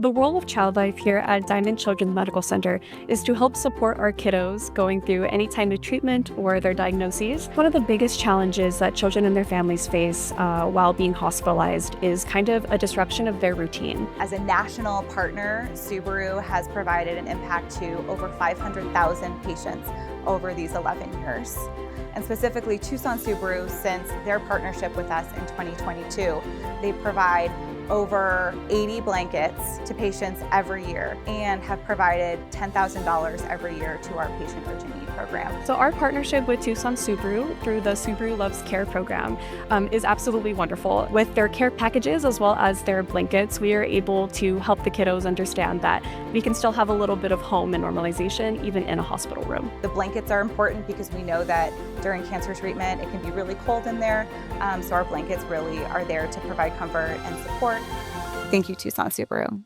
The role of child life here at Diamond Children's Medical Center is to help support our kiddos going through any kind of treatment or their diagnoses. One of the biggest challenges that children and their families face while being hospitalized is kind of a disruption of their routine. As a national partner, Subaru has provided an impact to over 500,000 patients over these 11 years. And specifically Tucson Subaru, since their partnership with us in 2022, they provide over 80 blankets to patients every year and have provided $10,000 every year to our patient urgent need program. So our partnership with Tucson Subaru through the Subaru Loves care program is absolutely wonderful. With their care packages as well as their blankets, we are able to help the kiddos understand that we can still have a little bit of home and normalization even in a hospital room. The blankets are important because we know that during cancer treatment it can be really cold in there, so our blankets really are there to provide comfort and support. Thank you, Tucson Subaru.